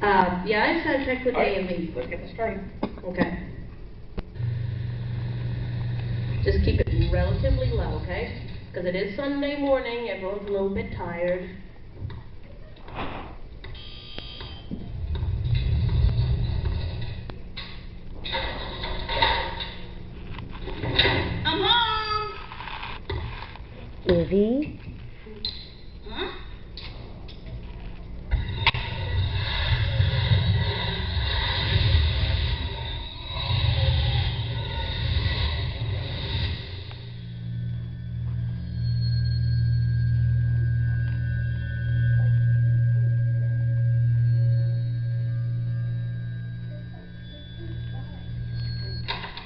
Yeah, I just checked with AMV. Let's get this started. Okay. Just keep it relatively low, okay? Because it is Sunday morning, everyone's a little bit tired. I'm home! Izzy? Huh?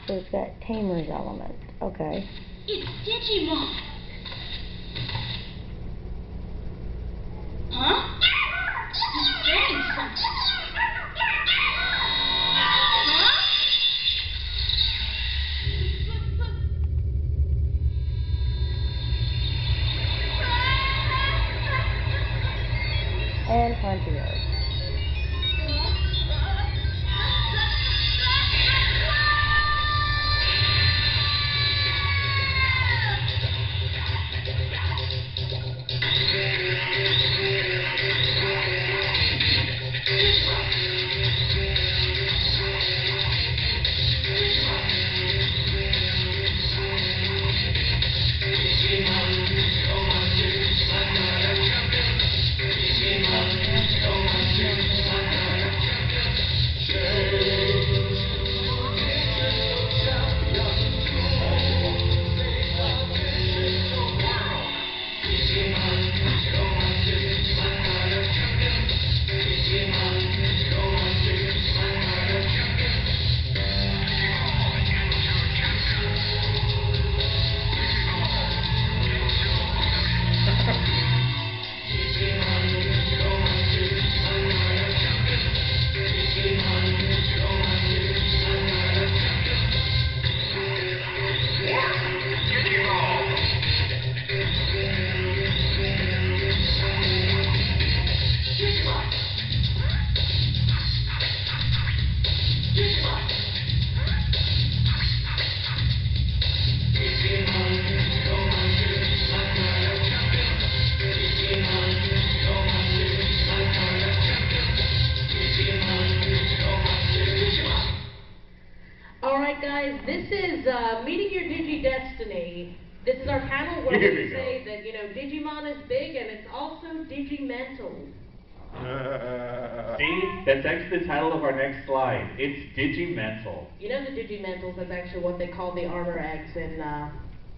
So it's got Tamers elements. Okay. It's Digimon! Huh? He's saying something. And Frontier. Alright guys, this is Meeting Your Digi-Destiny. This is our panel where we say that, you know, Digimon is big and it's also Digimental. See? That's actually the title of our next slide. It's Digimental. You know the Digimentals, that's actually what they call the armor eggs in,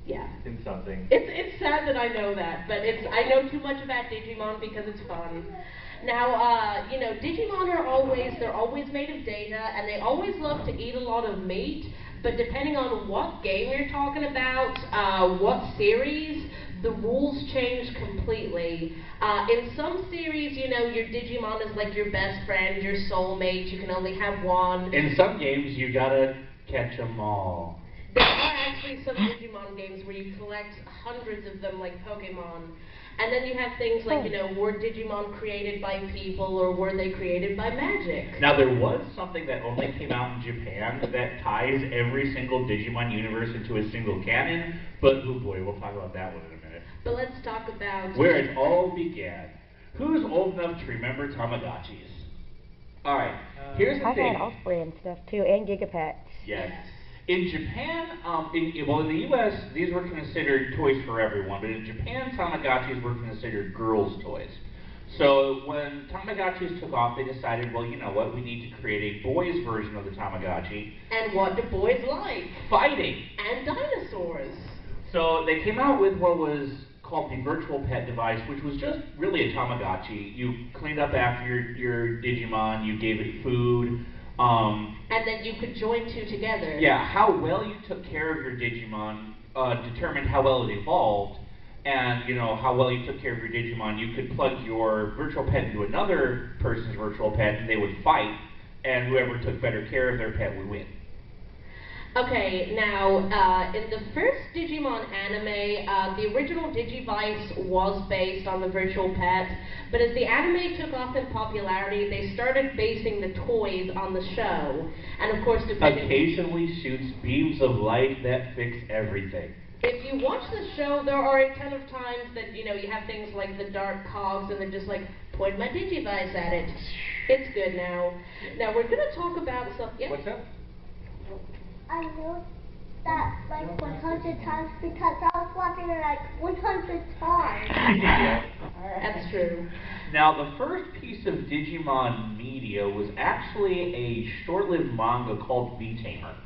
yeah. In something. It's sad that I know that, but I know too much about Digimon because it's fun. Now, you know, Digimon they're always made of data, and they always love to eat a lot of meat, but depending on what game you're talking about, what series, the rules change completely. In some series, you know, your Digimon is like your best friend, your soulmate, you can only have one. In some games, you gotta catch them all. There are actually some Digimon games where you collect hundreds of them like Pokemon. And then you have things like, you know, were Digimon created by people or were they created by magic? Now there was something that only came out in Japan that ties every single Digimon universe into a single canon, but oh boy, we'll talk about that one in a minute. But let's talk about where it all began. Who's old enough to remember Tamagotchis? Alright, here's the thing. I've had Osprey and stuff too, and Gigapets. Yes. In Japan, in the U.S., these were considered toys for everyone, but in Japan, Tamagotchis were considered girls' toys. So when Tamagotchis took off, they decided, well, you know what, we need to create a boys' version of the Tamagotchi. And what do boys like? Fighting. And dinosaurs. So they came out with what was called the virtual pet device, which was just really a Tamagotchi. You cleaned up after your Digimon, you gave it food. And then you could join two together. Yeah, how well you took care of your Digimon determined how well it evolved, and you know how well you took care of your Digimon. You could plug your virtual pet into another person's virtual pet, and they would fight, and whoever took better care of their pet would win. Okay, now, in the first Digimon anime, the original Digivice was based on the virtual pet, but as the anime took off in popularity, they started basing the toys on the show. And of course, depending... Occasionally shoots beams of light that fix everything. If you watch the show, there are a ton of times that, you know, you have things like the dark cogs and they're just like, point my Digivice at it. It's good now. Now, we're going to talk about some... Yeah? What's up? I know that like 100 times because I was watching it like 100 times. Yeah. That's true. Now, the first piece of Digimon media was actually a short-lived manga called V-Tamer.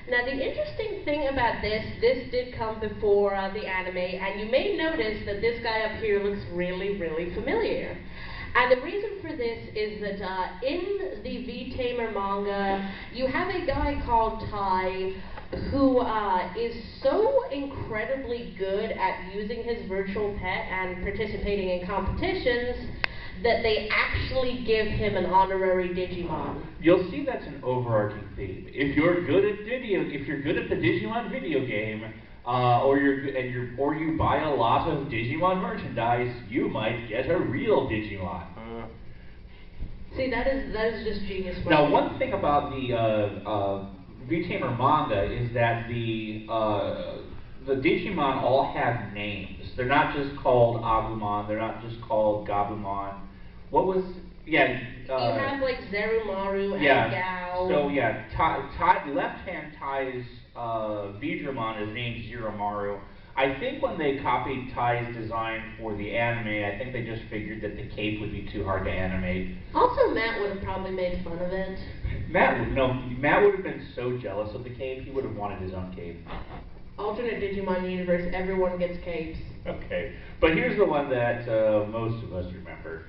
Now, the interesting thing about this did come before the anime, and you may notice that this guy up here looks really, really familiar. And the reason for this is that in the V-Tamer manga, you have a guy called Tai who is so incredibly good at using his virtual pet and participating in competitions that they actually give him an honorary Digimon. You'll see that's an overarching theme. If you're good at the Digimon video game, or you buy a lot of Digimon merchandise, you might get a real Digimon. See, that is just genius. Now, one thing about the V-Tamer manga is that the Digimon all have names. They're not just called Agumon. They're not just called Gabumon. What was... Yeah. You have like Zerumaru and Gao. So yeah, left-hand Tai's Vidramon is named Zerumaru. I think when they copied Tai's design for the anime, I think they just figured that the cape would be too hard to animate. Also, Matt would have probably made fun of it. Matt would have been so jealous of the cape, he would have wanted his own cape. Alternate Digimon universe, everyone gets capes. Okay, but here's the one that most of us remember.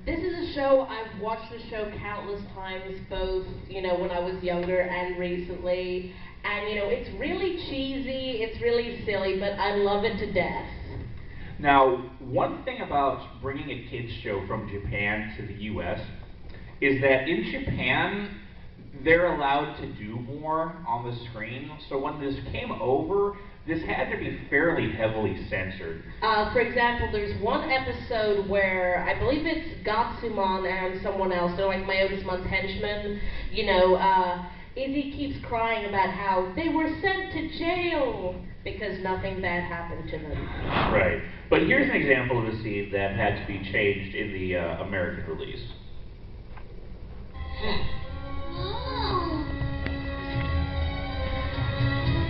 This is a show, I've watched the show countless times, both, you know, when I was younger and recently. And, you know, it's really cheesy, it's really silly, but I love it to death. Now, one thing about bringing a kids show from Japan to the US is that in Japan, they're allowed to do more on the screen. So when this came over, this had to be fairly heavily censored. For example, there's one episode where I believe it's Gatsumon and someone else, they're like Myotismon's henchmen, you know, Izzy keeps crying about how they were sent to jail because nothing bad happened to them. Right. But here's an example of a scene that had to be changed in the American release.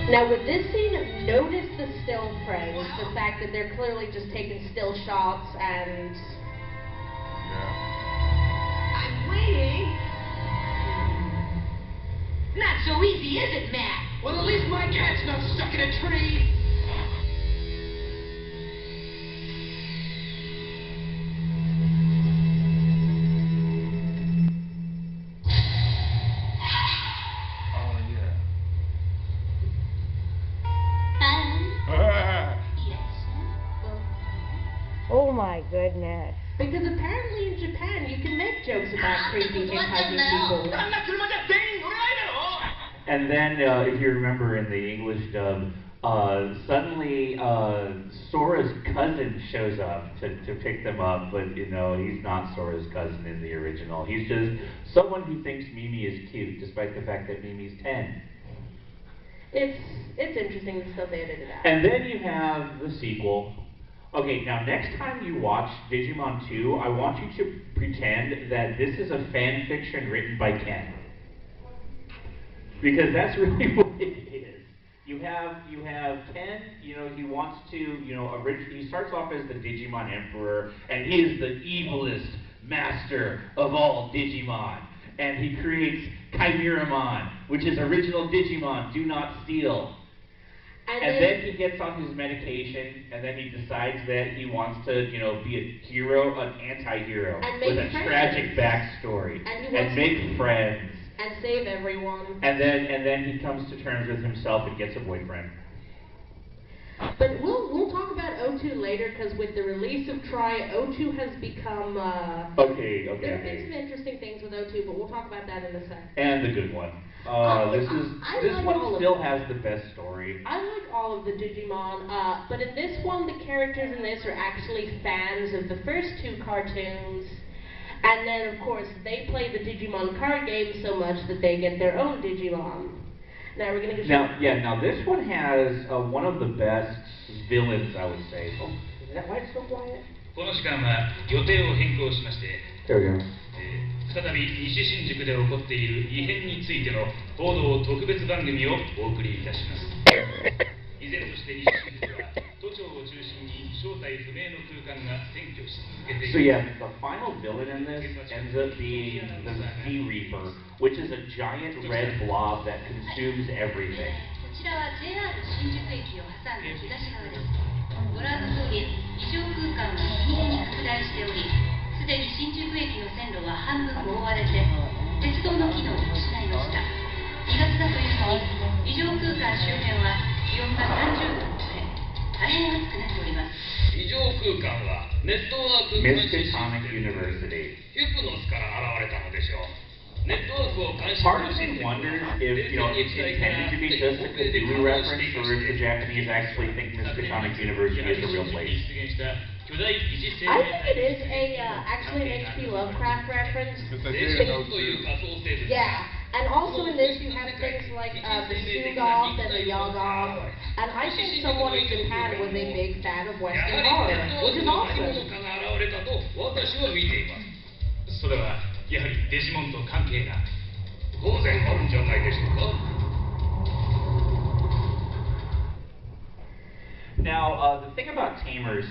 Now with this scene, notice the still frames, the fact that they're clearly just taking still shots and... I'm waiting. Not so easy, is it, Matt? Well, at least my cat's not stuck in a tree. Oh, yeah. Yes, sir. Oh my goodness. Because apparently in Japan you can make jokes about creepy hitchhiking people. And then, if you remember in the English dub, suddenly Sora's cousin shows up to pick them up, but you know, he's not Sora's cousin in the original. He's just someone who thinks Mimi is cute, despite the fact that Mimi's 10. It's interesting the stuff they edited out. And then you have the sequel. Okay, now next time you watch Digimon 2, I want you to pretend that this is a fan fiction written by Ken. Because that's really what it is. You have Ken, you know, he wants to, you know, he starts off as the Digimon Emperor, and he is the evilest master of all Digimon. And he creates Chimeramon, which is original Digimon, do not steal. And then he gets on his medication, and then he decides that he wants to, you know, be a hero, an anti-hero, with a tragic backstory, and make friends. And save everyone. And then he comes to terms with himself and gets a boyfriend. But we'll talk about O2 later, because with the release of Tri, O2 has become, Okay. there have been some interesting things with O2, but we'll talk about that in a second. And the good one. This like one still has the best story. I like all of the Digimon, but in this one, the characters in this are actually fans of the first 2 cartoons. And then, of course, they play the Digimon card game so much that they get their own Digimon. Now we're gonna go. Now this one has one of the best villains, I would say. Oh, is that why it's so quiet? この時間は予定を変更しまして、There we go. 再び西新宿で起こっている異変についての報道特別番組をお送りいたします。依然として西新宿は都庁を中心に正体不明の空間が占拠し続けている。So yeah, the final villain in this ends up being the V-Reaper, which is a giant red blob that consumes everything. こちらは JR 新宿駅を挟んだ東側です。ご覧の通り、異常空間は日に日に拡大しており、すでに新宿駅の線路は半分覆われて、鉄道の機能を失いました。2月だというのに、異常空間周辺は気温が30度を超え、大変暑くなっております。異常空間はネットワーク監視システム University. ヒプノスから現れたのでしょう。ネットワークを監視す Part る of シス me テムは wonders if, it's intended to be just a Cthulhu reference, or if the Japanese actually think Miskatonic University is a real place. I think it is actually an H.P. Lovecraft reference. Yeah, and also in this you have things like the Sugoth and the Yoggoth, and I think someone in Japan was a big fan of Western horror, which is awesome. それはやはりデジモンと関係が当然あるんじゃないでしょうか。Now, the thing about Tamers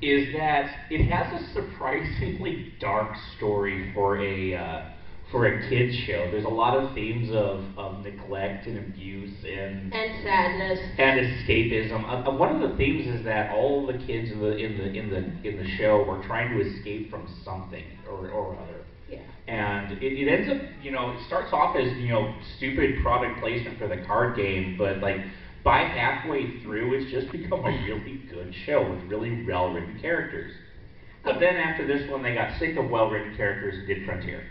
is that it has a surprisingly dark story for a kids show. There's a lot of themes of neglect and abuse and sadness and escapism. One of the themes is that all the kids in the show were trying to escape from something or other. Yeah. And it ends up, it starts off as, stupid product placement for the card game, but like by halfway through, it's just become a really good show with really well-written characters. But then after this one, they got sick of well-written characters and did Frontier.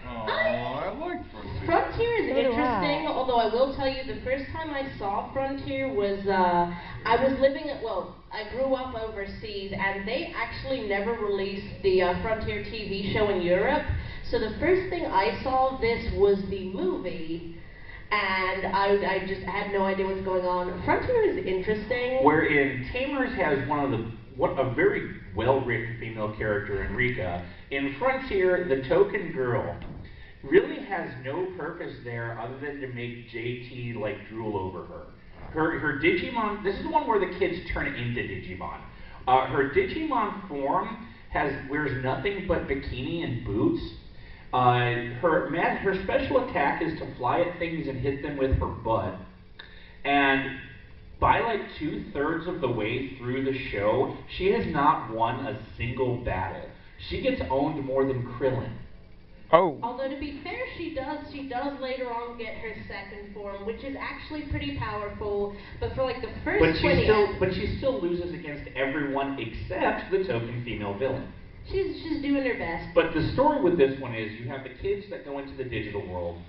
Oh, I like Frontier. Frontier is interesting, although I will tell you the first time I saw Frontier was, I was living I grew up overseas, and they actually never released the Frontier TV show in Europe, so the first thing I saw of this was the movie, and I just had no idea what's going on. Frontier is interesting. Wherein Tamers has a very well-written female character, Enrica. In Frontier, the token girl really has no purpose there other than to make JT like drool over her. Her Digimon, this is the one where the kids turn into Digimon. Her Digimon form wears nothing but bikini and boots. Her special attack is to fly at things and hit them with her butt. And by like 2/3 of the way through the show, she has not won a single battle. She gets owned more than Krillin. Oh. Although to be fair, she does later on get her second form, which is actually pretty powerful. But for like the first 20 but she still loses against everyone except the token female villain. She's doing her best. But the story with this one is you have the kids that go into the digital world.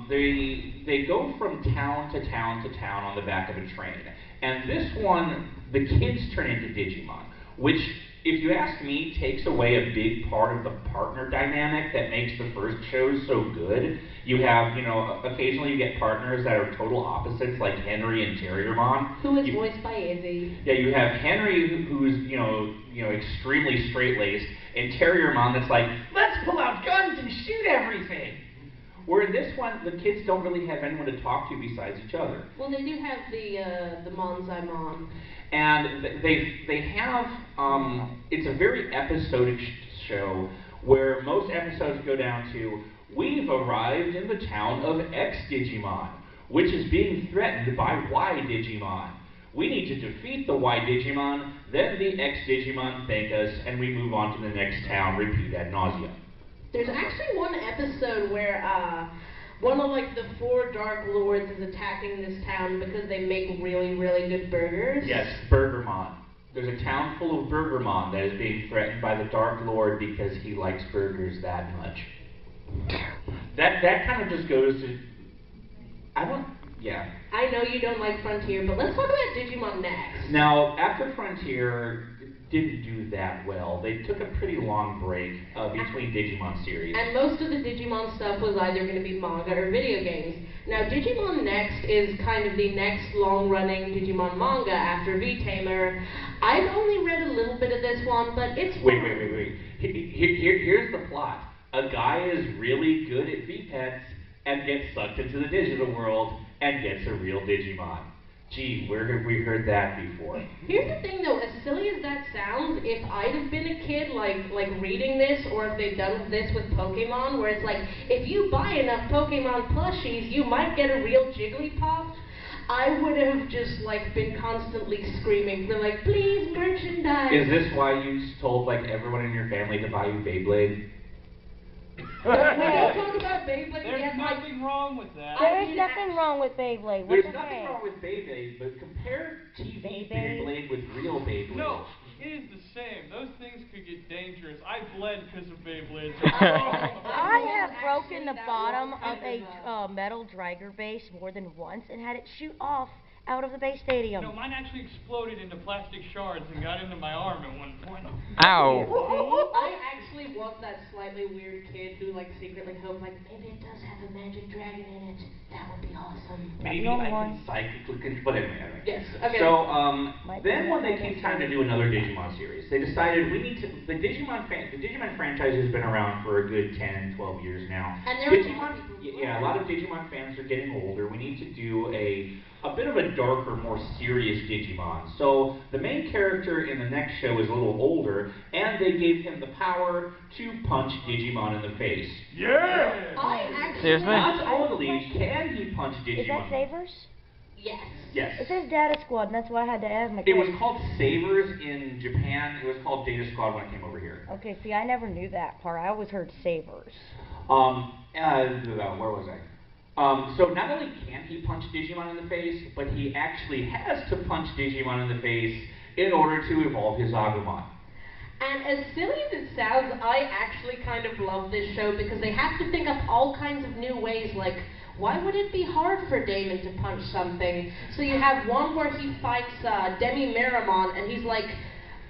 They go from town to town to town on the back of a train. And this one, the kids turn into Digimon, which, if you ask me, takes away a big part of the partner dynamic that makes the first shows so good. You have, occasionally you get partners that are total opposites, like Henry and Terriermon. Who is voiced by Izzy. Yeah, you have Henry, who's, extremely straight-laced, and Terriermon that's like, let's pull out guns and shoot everything. Where in this one, the kids don't really have anyone to talk to besides each other. Well, they do have the Monzaimon. And they have, it's a very episodic show where most episodes go down to, we've arrived in the town of X Digimon, which is being threatened by Y Digimon. We need to defeat the Y Digimon, then the X Digimon thank us, and we move on to the next town, repeat ad nauseum. There's actually one episode where one of like the 4 Dark Lords is attacking this town because they make really, really good burgers. Yes, Burgermon. There's a town full of Burgermon that is being threatened by the Dark Lord because he likes burgers that much. That kind of just goes to... Yeah. I know you don't like Frontier, but let's talk about Digimon next. Now, after Frontier didn't do that well, they took a pretty long break between Digimon series. And most of the Digimon stuff was either going to be manga or video games. Now, Digimon Next is kind of the next long-running Digimon manga after V-Tamer. I've only read a little bit of this one, but it's fun. Wait. Here's the plot. A guy is really good at V-Pets and gets sucked into the digital world and gets a real Digimon. Gee, where have we heard that before? Here's the thing though, as silly as that sounds, if I'd have been a kid like reading this, or if they've done this with Pokemon, where it's like, if you buy enough Pokemon plushies, you might get a real Jigglypuff, I would have just like been constantly screaming. They're like, please merchandise. Is this why you told like everyone in your family to buy you Beyblade? We don't talk about Beyblade. There's nothing wrong with that. There's nothing wrong with Beyblade. What There's the nothing heck? wrong with Beyblade, but compare TV Beyblade with real Beyblade. No, it is the same. Those things could get dangerous. I bled because of Beyblades. I have broken the bottom of a metal Drager base more than once and had it shoot off out of the base stadium. No, mine actually exploded into plastic shards and got into my arm at one point. Ow. I actually was that slightly weird kid who like secretly hoped like, maybe it does have a magic dragon in it. That would be awesome. Maybe I can psychically control. But anyway. Yes. Okay. So then when they came time to do another Digimon series, they decided we need to. The Digimon franchise has been around for a good 10, 12 years now. And there are a lot of Digimon fans are getting older. We need to do a bit of a darker, more serious Digimon. So the main character in the next show is a little older, and they gave him the power to punch Digimon in the face. Yeah! Seriously? Not only can he punch Digimon... Is that Savers? Yes. Yes. It says Data Squad, and that's why I had to add my It was called Savers in Japan. It was called Data Squad when it came over here. Okay, see, I never knew that part. I always heard Savers. Where was I? So not only can he punch Digimon in the face, but he actually has to punch Digimon in the face in order to evolve his Agumon. And as silly as it sounds, I actually kind of love this show because they have to think up all kinds of new ways, like, why would it be hard for Damon to punch something? So you have one where he fights Demi Miramon, and he's like,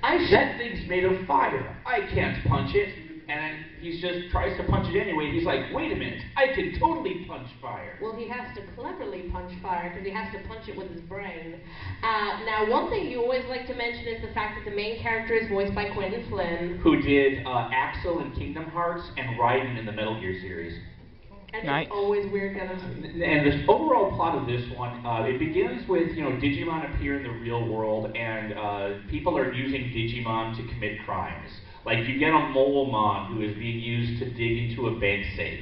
that thing's made of fire. I can't punch it. And he just tries to punch it anyway. He's like, wait a minute, I can totally punch fire. Well, he has to cleverly punch fire because he has to punch it with his brain. Now, one thing you always like to mention is the fact that the main character is voiced by Quentin Flynn, who did Axel in Kingdom Hearts and Raiden in the Metal Gear series. And nice. It's always weird. And the overall plot of this one, it begins with, Digimon appear in the real world, and people are using Digimon to commit crimes. Like, you get a Molemon who is being used to dig into a bank safe.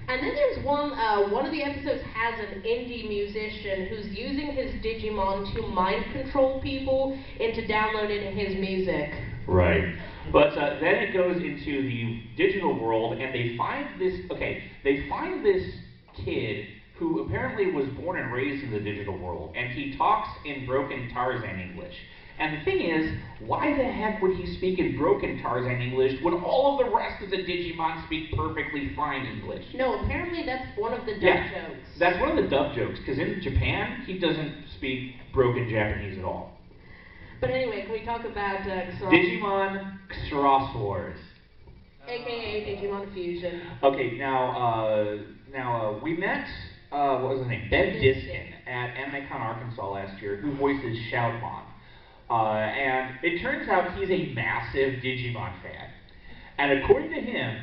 And then there's one of the episodes has an indie musician who's using his Digimon to mind control people into downloading his music. Right. But then it goes into the digital world, and they find this kid who apparently was born and raised in the digital world, and he talks in broken Tarzan English. And the thing is, why the heck would he speak in broken Tarzan English when all of the rest of the Digimon speak perfectly fine English? No, apparently that's one of the dub jokes. That's one of the dub jokes, because in Japan, he doesn't speak broken Japanese at all. But anyway, can we talk about Digimon Cross Wars? AKA Digimon Fusion. Okay, now we met, what was his name? Ben Diskin at AnimeCon Arkansas last year, who voices Shoutmon. And it turns out he's a massive Digimon fan. And according to him,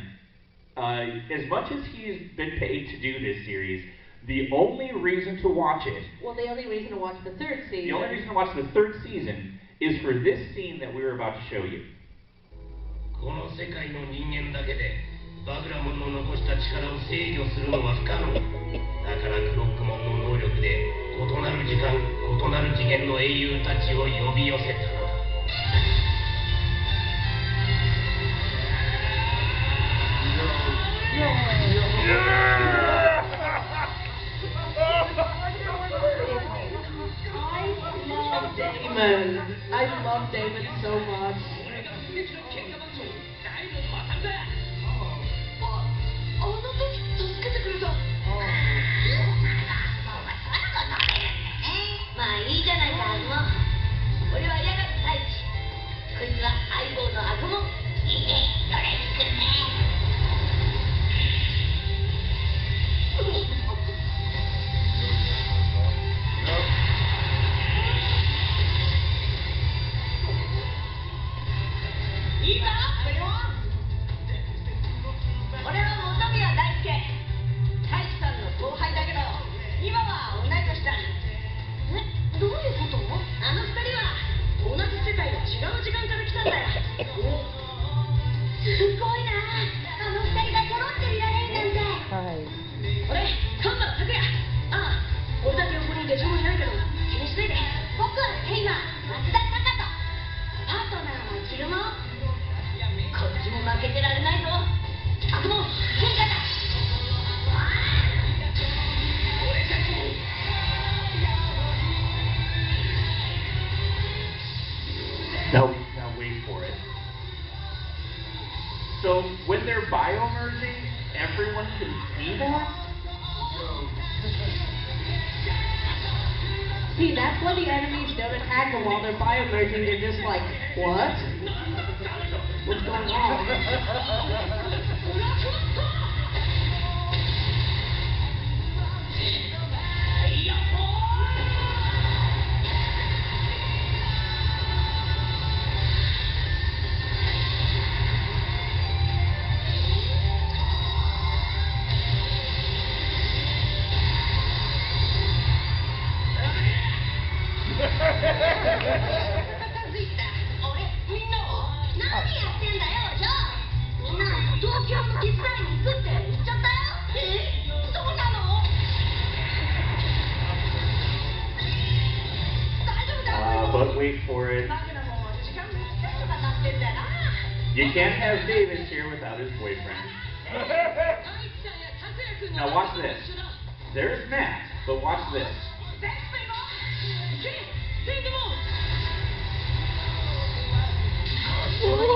as much as he's been paid to do this series, the only reason to watch it... Well, the only reason to watch the third season... The only reason to watch the third season is for this scene that we're about to show you. この世界の人間だけでバグラモンの残した力を制御するのは不可能だからクロックモンの能力で異なる時間異なる次元の英雄たちを呼び寄せたのだ I love emerging, everyone can see that? See, that's when the enemies don't attack them while they're biomerging. They're just like, what? What's going on? But wait for it. You can't have Davis here without his boyfriend. Now watch this. There's Matt, but watch this.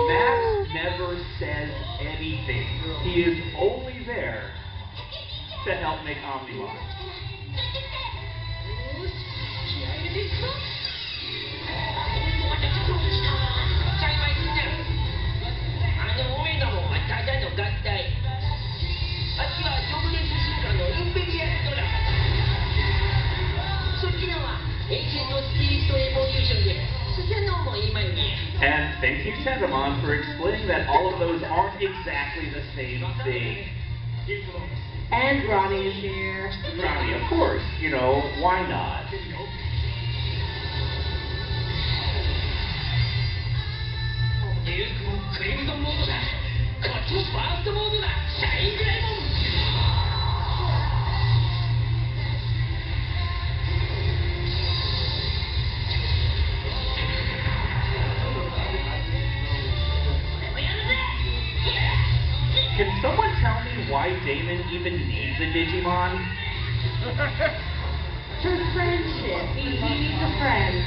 Matt never says anything. He is only there to help make Omnimon. And thank you, Sentimon, for explaining that all of those aren't exactly the same thing. And Ronnie is here. Ronnie, of course. You know, why not? Can someone tell me why Damon even needs a Digimon? For friendship. He needs a friend.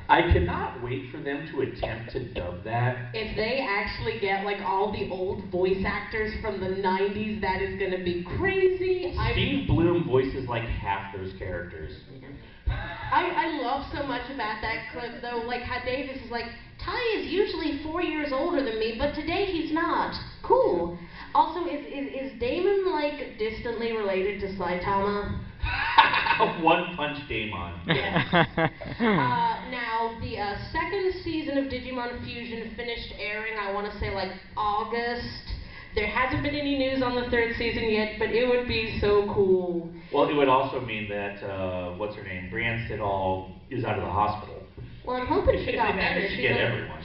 I cannot wait for them to attempt to dub that. If they actually get like all the old voice actors from the 90s, that is going to be crazy. Steve Bloom voices like half those characters. I love so much about that clip though, like how Davis is like, Ty is usually 4 years older than me, but today he's not. Cool. Also, is Damon like distantly related to Saitama? One Punch Damon. Yes. Now, the second season of Digimon Fusion finished airing, I want to say like August. There hasn't been any news on the third season yet, but it would be so cool. Well, it would also mean that, what's her name, Brienne Siddall is out of the hospital. Well, I'm hoping she got better.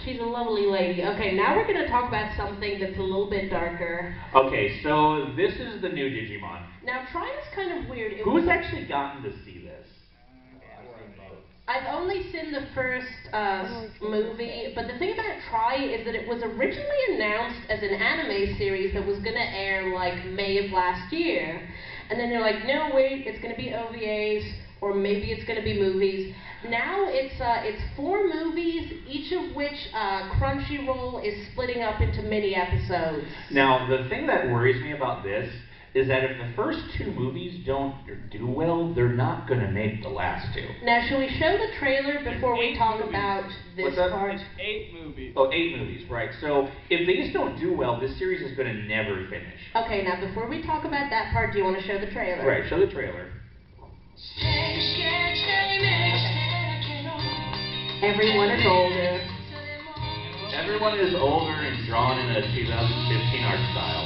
She's a lovely lady. Okay, now we're going to talk about something that's a little bit darker. Okay, so this is the new Digimon. Now, Try is kind of weird. Who's actually gotten to see this? I've only seen the first movie, but the thing about Try is that it was originally announced as an anime series that was going to air like May of last year. And then they're like, no, wait, it's going to be OVAs, or maybe it's going to be movies. Now it's 4 movies, each of which Crunchyroll is splitting up into mini episodes. Now, the thing that worries me about this is that if the first 2 movies don't do well, they're not going to make the last 2. Now, should we show the trailer before we talk about this part? It's 8 movies. Oh, 8 movies, right. So, if these don't do well, this series is going to never finish. Okay, now before we talk about that part, do you want to show the trailer? Right, show the trailer. Everyone is older. Everyone is older and drawn in a 2015 art style.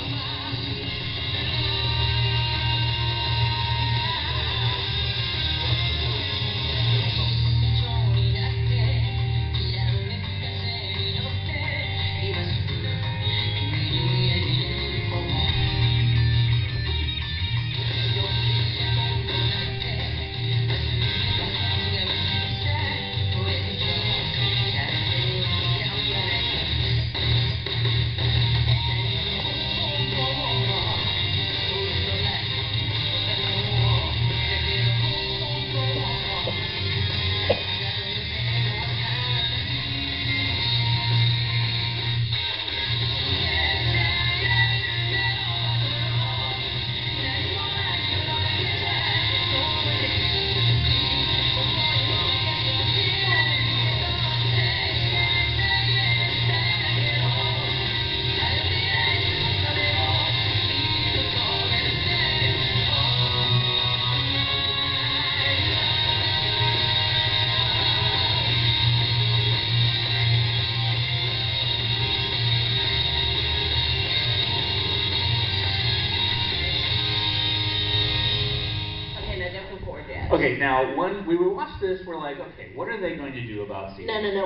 Okay, now when we watched this, we're like, okay, what are they going to do about season? No.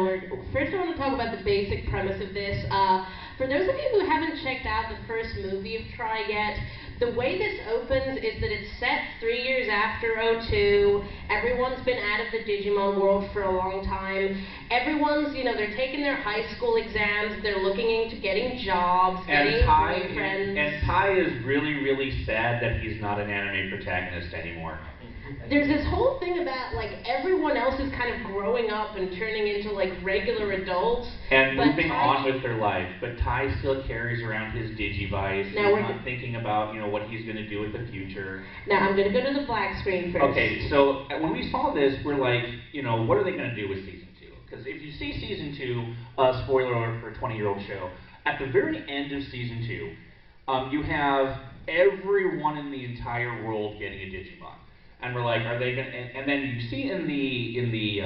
First, I want to talk about the basic premise of this. For those of you who haven't checked out the first movie of Try yet, the way this opens is that it's set 3 years after '02. Everyone's been out of the Digimon world for a long time. Everyone's, they're taking their high school exams. They're looking into getting jobs, getting boyfriends. And Tai is really, really sad that he's not an anime protagonist anymore. There's this whole thing about, everyone else is kind of growing up and turning into, regular adults. And moving on with their life. But Tai still carries around his Digivice. He's not thinking about, what he's going to do with the future. Now, I'm going to go to the black screen first. Okay, so when we saw this, we're like, what are they going to do with Season 2? Because if you see Season 2, spoiler alert for a 20-year-old show, at the very end of Season 2, you have everyone in the entire world getting a Digimon. And we're like, are they going to... And then you see in the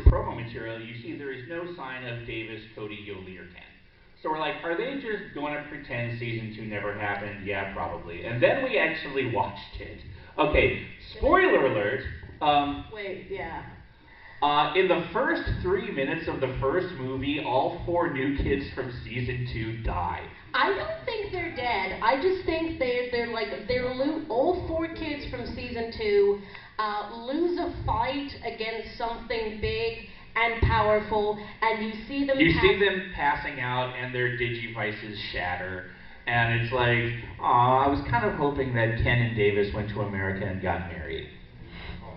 promo material, you see there is no sign of Davis, Cody, Yoli, or Ken. So we're like, are they just going to pretend Season 2 never happened? Yeah, probably. And then we actually watched it. Okay, spoiler alert. In the first 3 minutes of the first movie, all 4 new kids from Season 2 die. I don't think they're dead. I just think all 4 kids from Season 2 lose a fight against something big and powerful, and you see them... You see them passing out, and their Digivices shatter. And it's like, aw, I was kind of hoping that Ken and Davis went to America and got married.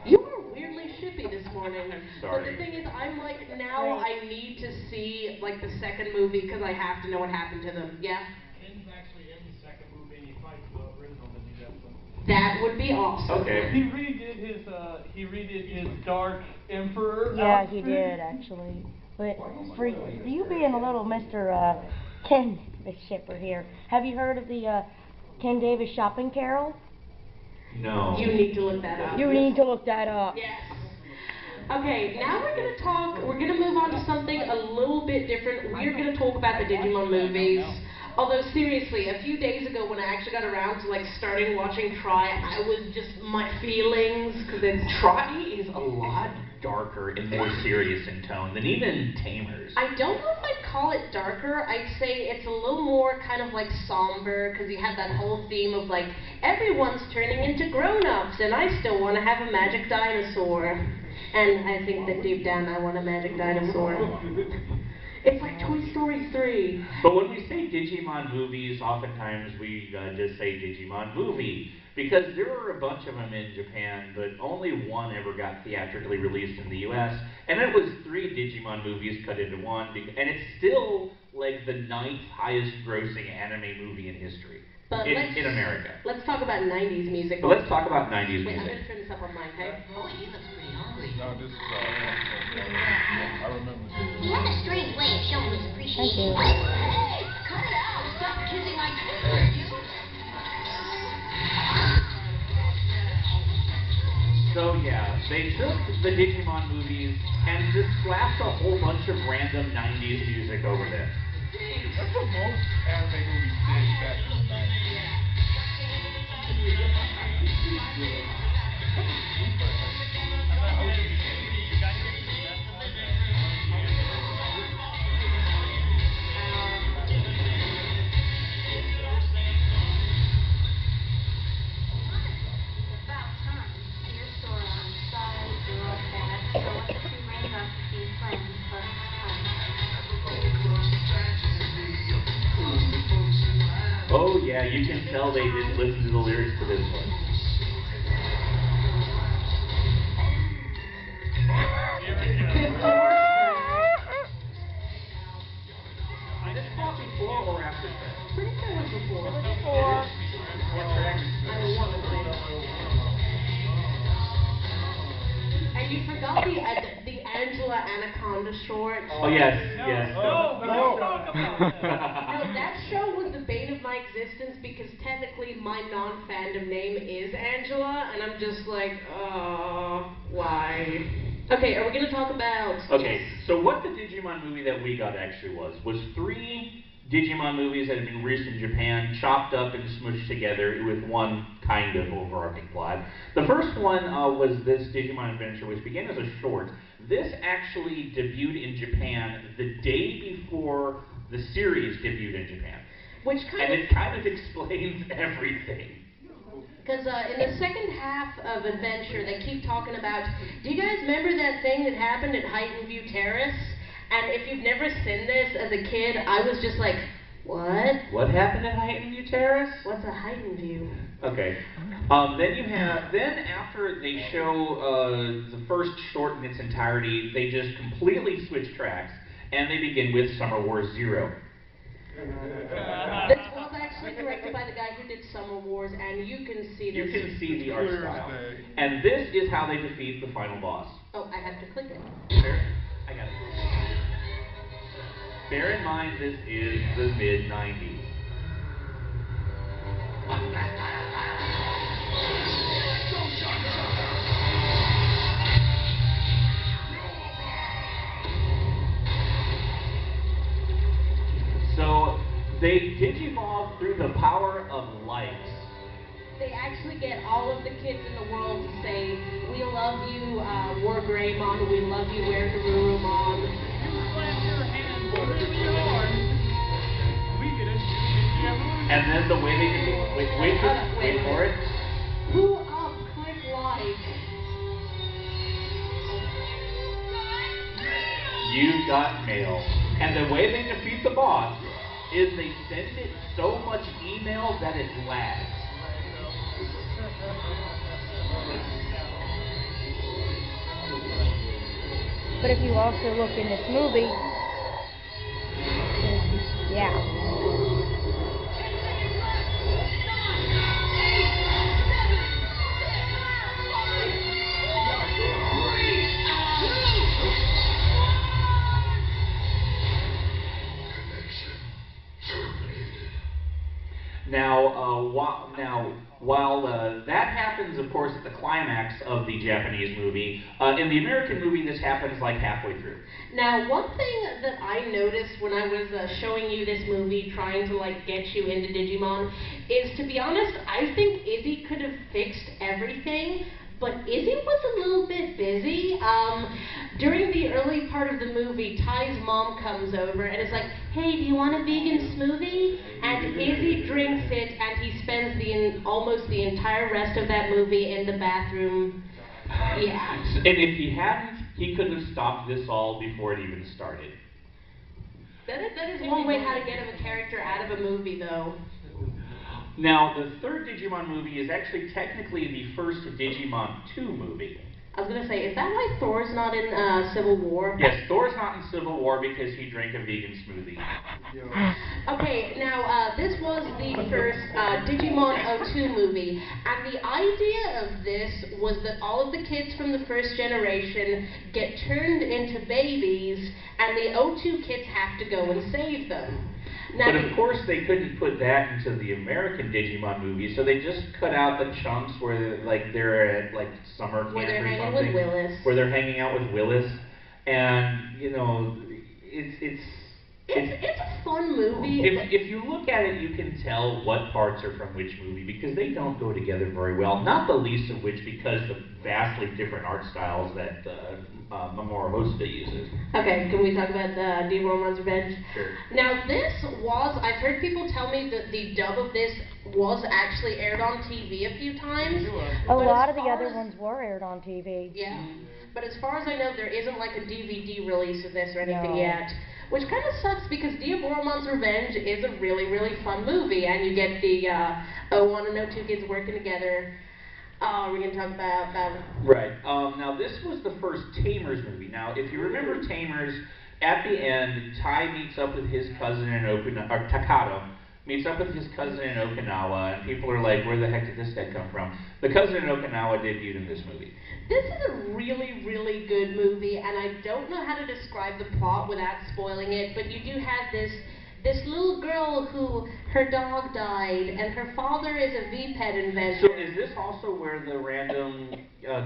You were weirdly shippy this morning. Sorry. But the thing is, I'm like, now I need to see, the second movie, because I have to know what happened to them. Yeah? Ken's actually in the second movie, and he fights the original Digimon. That would be awesome. Okay. He redid his Dark Emperor. Yeah, he did, actually. But for you being a little Mr. Ken shipper here, have you heard of the Ken Davis Shopping Carol? No. You need to look that up. You need to look that up. Yes. Okay, now we're going to move on to something a little bit different. We're going to talk about the Digimon movies. Although, seriously, a few days ago when I actually got around to, starting watching Try, I was just, my feelings, because it's... Try is a lot darker and more serious in tone than even Tamers. I don't know if I'd call it darker. I'd say it's a little more kind of, somber, because you have that whole theme of, everyone's turning into grown-ups, and I still want to have a magic dinosaur. And I think that deep down I want a magic dinosaur. It's like Toy Story 3. But when we say Digimon movies, oftentimes we just say Digimon movie. Because there were a bunch of them in Japan, but only one ever got theatrically released in the US. And it was 3 Digimon movies cut into one. And it's still the 9th highest grossing anime movie in history. But in America. Let's talk about 90s music. But let's talk about 90s music. Wait, I'm going to turn this up on mine, okay? Oh, he looks pretty hungry. No, this is, I remember this. He had a strange way of showing his appreciation. Hey, cut it out! Stop kissing my finger, you! So yeah, they took the Digimon movies and just slapped a whole bunch of random 90s music over them. That's what most anime movies did back in the 90s. Oh yeah, you can tell they didn't listen to the lyrics to this one. Is this before or after that? Pretty sure it was before. Before. And you forgot the Angela Anaconda short. Oh yes, yes. No, don't talk about that. No, that show was the bane of my existence because technically my non-fandom name is Angela, and I'm just like, why? Okay, are we going to talk about... Okay, so what the Digimon movie that we got actually was 3 Digimon movies that had been released in Japan, chopped up and smushed together with one kind of overarching plot. The first one was this Digimon Adventure, which began as a short. This actually debuted in Japan the day before the series debuted in Japan. It kind of explains everything. Because in the second half of Adventure, they keep talking about, do you guys remember that thing that happened at Heighton View Terrace? And if you've never seen this as a kid, I was just like, what? What happened at Heighton View Terrace? What's a Heighton View? Okay. Then after they show the first short in its entirety, they just completely switch tracks, and they begin with Summer Wars 0. This was actually directed by the guy who did Summer Wars, and you can see this. You can see the art style. And this is how they defeat the final boss. Oh, I have to click it. I got it. Bear in mind, this is the mid-90s. So, they digivolve through the power of light. They actually get all of the kids in the world to say, we love you, War Greymon, we love you, Where Garurumon. You slap your hand really hard, we get a Digi-Evolution. And then the way they do wait for it. Who up, click like. You got mail. And the way they defeat the boss is they send it so much email that it lags. But if you also look in this movie, yeah. While that happens, of course, at the climax of the Japanese movie, in the American movie, this happens like halfway through. Now, one thing that I noticed when I was showing you this movie, trying to like get you into Digimon, is, to be honest, I think Izzy could have fixed everything. But Izzy was a little bit busy. During the early part of the movie, Ty's mom comes over and is like, hey, do you want a vegan smoothie? And Izzy drinks it, and he spends almost the entire rest of that movie in the bathroom. Yeah. And if he hadn't, he could have stopped this all before it even started. That is one way how to get a character out of a movie, though. Now, the third Digimon movie is actually technically the first Digimon 2 movie. I was going to say, is that why Thor's not in Civil War? Yes, Thor's not in Civil War because he drank a vegan smoothie. Okay, now, this was the first Digimon 02 movie, and the idea of this was that all of the kids from the first generation get turned into babies, and the 02 kids have to go and save them. Now, but of course they couldn't put that into the American Digimon movie, so they just cut out the chunks where they're at like summer camp or something, where they're hanging out with Willis, and you know, it's a fun movie. If you look at it, you can tell what parts are from which movie because they don't go together very well. Not the least of which because the vastly different art styles that Mamoru Hosoda uses. Okay, can we talk about Digimon's Revenge? Sure. Now this was, I've heard people tell me that the dub of this was actually aired on TV a few times. A lot of the other ones were aired on TV. Yeah. But as far as I know, there isn't like a DVD release of this or anything yet. Which kind of sucks because Digimon's Revenge is a really, really fun movie, and you get the 01 and 02 kids working together. We're going to talk about Right. Now, this was the first Tamers movie. Now, if you remember Tamers, at the end, Tai meets up with his cousin in Okinawa, or Takato meets up with his cousin in Okinawa, and people are like, where the heck did this guy come from? The cousin in Okinawa debuted in this movie. This is a really, really good movie, and I don't know how to describe the plot without spoiling it, but you do have this this little girl who her dog died, and her father is a V-Pet inventor. So is this also where the random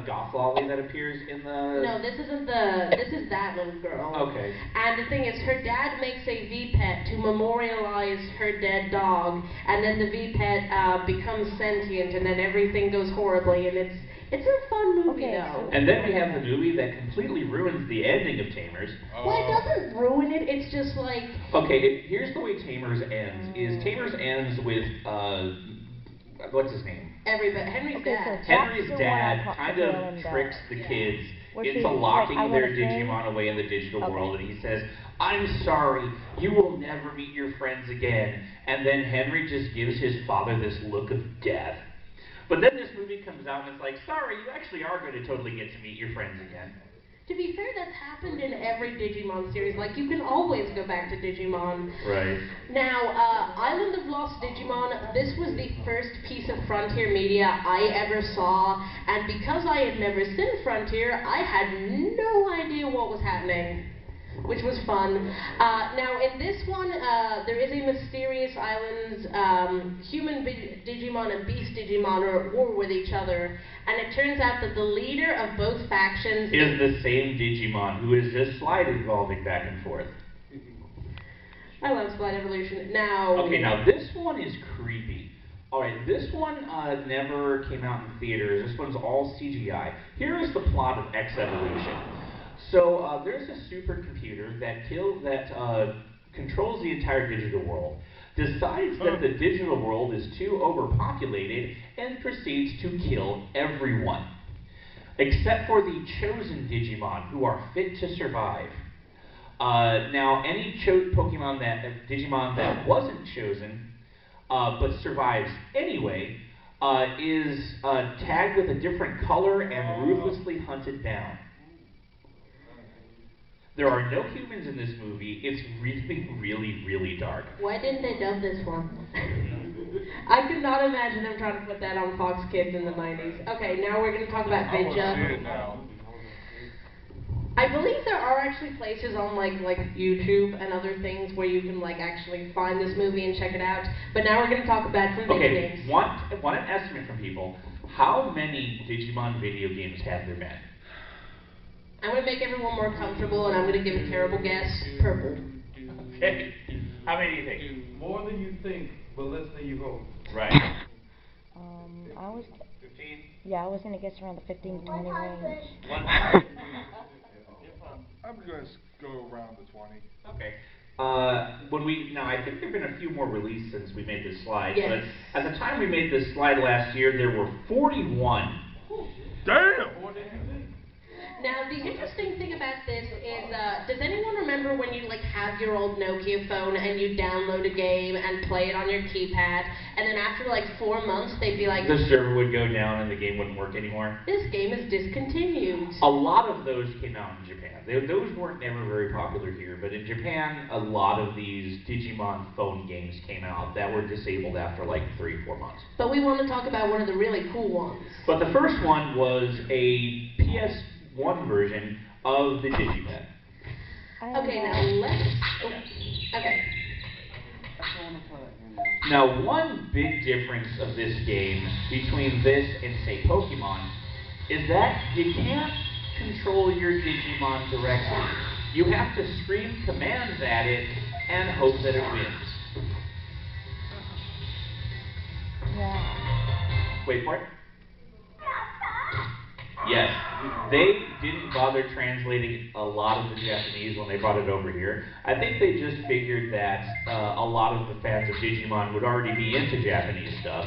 goth lolly that appears in the... No, this isn't the... This is that little girl. Okay. And the thing is, her dad makes a V-Pet to memorialize her dead dog, and then the V-Pet becomes sentient, and then everything goes horribly, and it's a fun movie, though. And then we have the movie that completely ruins the ending of Tamers. Well, it doesn't ruin it, it's just like... Okay, here's the way Tamers ends. Tamers ends with, what's his name? Henry's dad. Henry's dad kind of tricks the kids into locking their Digimon away in the digital world, and he says, "I'm sorry, you will never meet your friends again." And then Henry just gives his father this look of death. But then this movie comes out and it's like, sorry, you actually are going to totally get to meet your friends again. To be fair, that's happened in every Digimon series. Like, you can always go back to Digimon. Right. Now, Island of Lost Digimon, this was the first piece of Frontier media I ever saw, and because I had never seen Frontier, I had no idea what was happening, which was fun. Now, in this one, there is a mysterious island. Human Digimon and Beast Digimon are at war with each other, and it turns out that the leader of both factions is the same Digimon, who is just slide evolving back and forth. I love Slide Evolution. Now... Okay, now this one is creepy. Alright, this one never came out in theaters. This one's all CGI. Here is the plot of X Evolution. So there's a supercomputer that controls the entire digital world, decides that the digital world is too overpopulated, and proceeds to kill everyone, except for the chosen Digimon, who are fit to survive. Now, any Digimon that wasn't chosen, but survives anyway, is tagged with a different color and ruthlessly hunted down. There are no humans in this movie. It's really, really, really dark. Why didn't they dub this one? I could not imagine them trying to put that on Fox Kids in the 90s. Okay, now we're going to talk about Vidya. I believe there are actually places on like YouTube and other things where you can like actually find this movie and check it out. But now we're going to talk about some video games. Okay, want an estimate from people. How many Digimon video games have there been? I'm going to make everyone more comfortable, and I'm going to give a terrible guess. Purple. Okay. How many do you think? More than you think, but less than you hope. Right. I was... 15? Yeah, I was going to guess around the 15 to 20 range. 100? I'm going to go around the 20. Okay. Now I think there have been a few more released since we made this slide, yes. But at the time we made this slide last year, there were 41. Damn! Now, the interesting thing about this is, does anyone remember when you like have your old Nokia phone and you download a game and play it on your keypad, and then after like 4 months they'd be like, the server would go down and the game wouldn't work anymore? This game is discontinued. A lot of those came out in Japan. Those weren't never very popular here, but in Japan, a lot of these Digimon phone games came out that were disabled after like 3-4 months. But we want to talk about one of the really cool ones. But the first one was a PS1 version of the Digipet. Okay, now let's... Oh, okay. Now, one big difference of this game between this and, say, Pokemon is that you can't control your Digimon directly. You have to scream commands at it and hope that it wins. Yeah. Wait for it. Yes, they didn't bother translating a lot of the Japanese when they brought it over here. I think they just figured that a lot of the fans of Digimon would already be into Japanese stuff.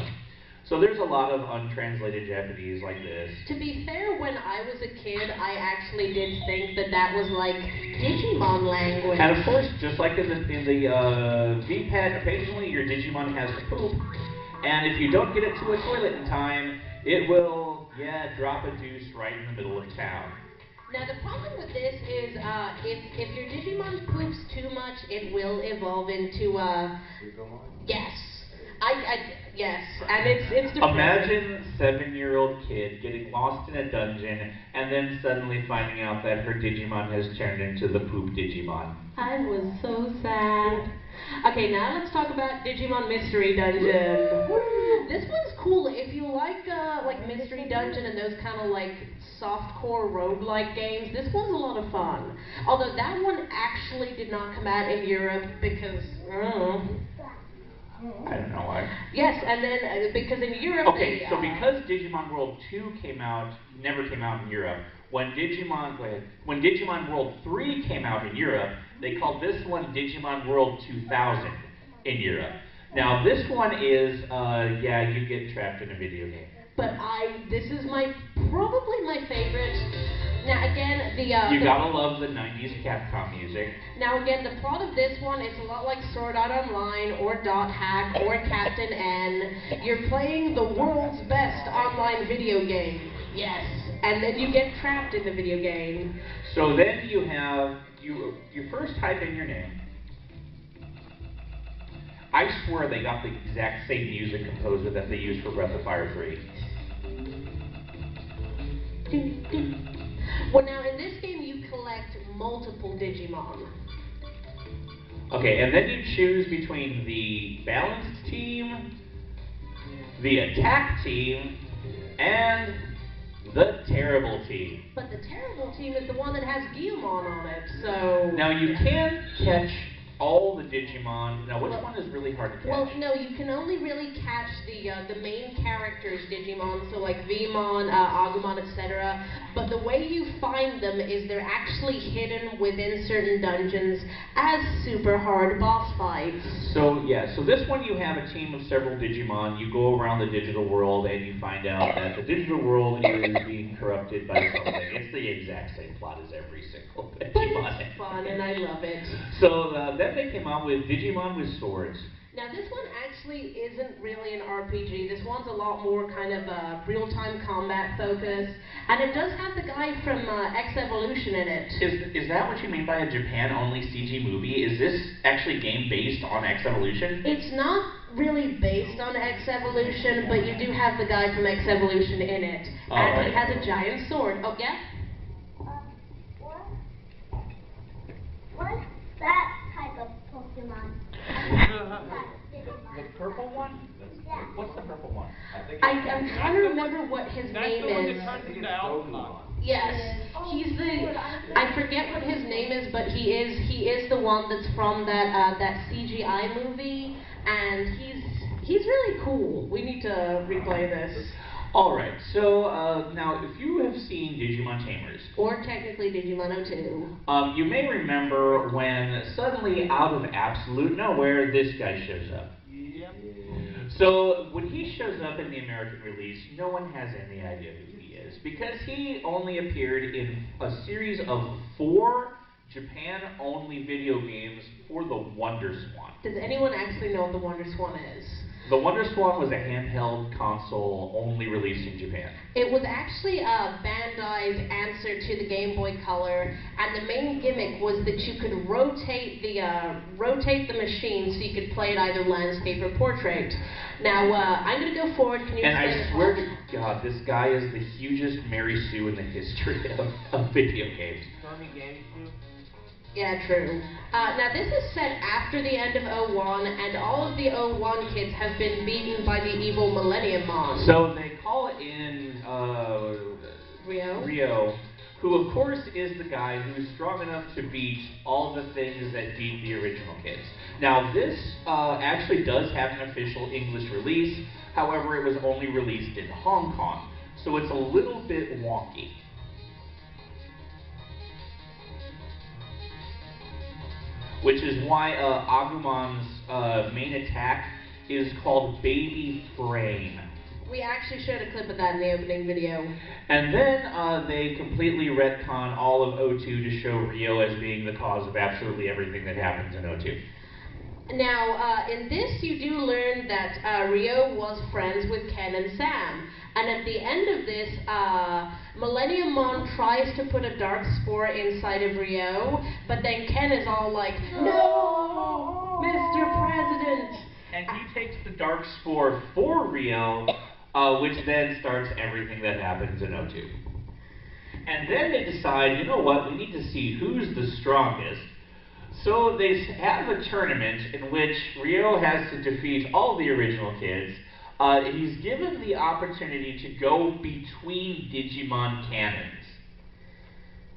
So there's a lot of untranslated Japanese like this. To be fair, when I was a kid, I actually did think that that was like Digimon language. And of course, just like in the V-Pad, occasionally your Digimon has to poop. And if you don't get it to a toilet in time, it will, drop a deuce right in the middle of town. Now the problem with this is, if your Digimon poops too much, it will evolve into, gas. Yes, and it's depressing. Imagine 7-year-old kid getting lost in a dungeon and then suddenly finding out that her Digimon has turned into the poop Digimon. I was so sad. Okay, now let's talk about Digimon Mystery Dungeon. This one's cool. If you like Mystery Dungeon and those kind of like softcore roguelike games, this one's a lot of fun. Although that one actually did not come out in Europe because I don't know why. Yes, and then because in Europe. Okay, so because Digimon World 2 never came out in Europe. When Digimon World 3 came out in Europe, they called this one Digimon World 2000 in Europe. Now this one is, you get trapped in a video game. But this is probably my favorite. Now again, you gotta love the 90s Capcom music. Now again, the plot of this one is a lot like Sword Art Online or Dot Hack or Captain N. You're playing the world's best online video game. Yes. And then you get trapped in the video game. So then you first type in your name. I swear they got the exact same music composer that they used for Breath of Fire 3. Well, now in this game you collect multiple Digimon. Okay, and then you choose between the balanced team, the attack team, and the terrible team. But the terrible team is the one that has Guillemon on it, so. Now you can catch all the Digimon. Now which one is really hard to catch? Well, no, you can only really catch the main characters Digimon, so like Vmon, Agumon, etc. But the way you find them is they're actually hidden within certain dungeons as super hard boss fights. So so this one you have a team of several Digimon. You go around the digital world and you find out that the digital world is being corrupted by something. It's the exact same plot as every single Digimon. But it's fun and I love it. So then they came out with Digimon with Swords. Now this one actually isn't really an RPG. This one's a lot more kind of real-time combat focus, and it does have the guy from X Evolution in it. Is that what you mean by a Japan-only CG movie? Is this actually a game based on X Evolution? It's not really based on X Evolution, but you do have the guy from X Evolution in it, and he has a giant sword. Oh yeah. What's that type of Pokemon? The purple one? Yeah. What's the purple one? I'm trying to remember what his name is. Yes, he's I forget what his name is, but he is the one that's from that CGI movie, and he's really cool. We need to replay this. Alright, so now if you have seen Digimon Tamers, or technically Digimon 02, you may remember when suddenly out of absolute nowhere this guy shows up. Yep. So when he shows up in the American release, no one has any idea who he is, because he only appeared in a series of 4 Japan-only video games for the WonderSwan. Does anyone actually know what the WonderSwan is? The WonderSwan was a handheld console only released in Japan. It was actually Bandai's answer to the Game Boy Color, and the main gimmick was that you could rotate the machine so you could play it either landscape or portrait. Now, I'm going to go forward. Can you And explain I swear to God, this guy is the hugest Mary Sue in the history of video games. Stormy Games too. Yeah, true. Now, this is set after the end of 01, and all of the 01 kids have been beaten by the evil Millenniummon. So they call in Rio, who of course is the guy who's strong enough to beat all the things that beat the original kids. Now, this actually does have an official English release. However, it was only released in Hong Kong, so it's a little bit wonky. Which is why Agumon's main attack is called Baby Frame. We actually showed a clip of that in the opening video. And then they completely retcon all of 02 to show Rio as being the cause of absolutely everything that happens in 02. Now, in this you do learn that Rio was friends with Ken and Sam. And at the end of this, Millenniummon tries to put a dark spore inside of Rio, but then Ken is all like, "No, Mr. President!" and he takes the dark spore for Rio, which then starts everything that happens in O2. And then they decide, you know what, we need to see who's the strongest. So they have a tournament in which Rio has to defeat all the original kids. He's given the opportunity to go between Digimon canons.